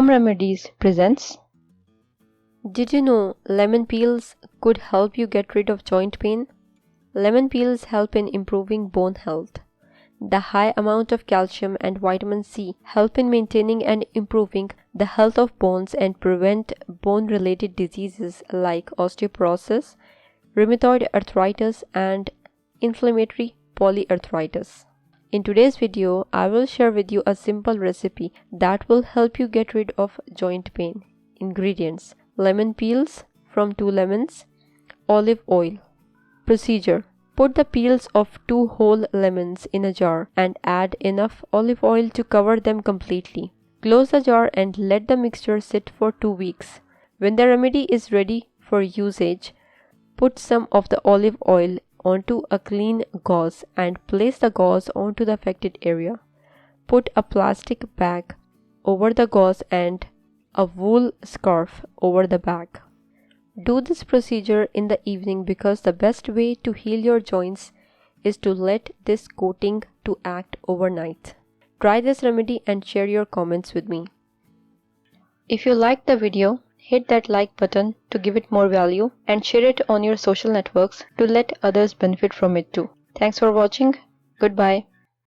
Home Remedies presents. Did you know lemon peels could help you get rid of joint pain? Lemon peels help in improving bone health. The high amount of calcium and vitamin C help in maintaining and improving the health of bones and prevent bone-related diseases like osteoporosis, rheumatoid arthritis, and inflammatory polyarthritis. In today's video, I will share with you a simple recipe that will help you get rid of joint pain. Ingredients: lemon peels from 2 lemons, olive oil. Procedure: put the peels of 2 whole lemons in a jar and add enough olive oil to cover them completely. Close the jar and let the mixture sit for 2 weeks. When the remedy is ready for usage, put some of the olive oil onto a clean gauze and place the gauze onto the affected area. Put a plastic bag over the gauze and a wool scarf over the bag. Do this procedure in the evening because the best way to heal your joints is to let this coating to act overnight. Try this remedy and share your comments with me. If you liked the video, hit that like button to give it more value and share it on your social networks to let others benefit from it too. Thanks for watching. Goodbye.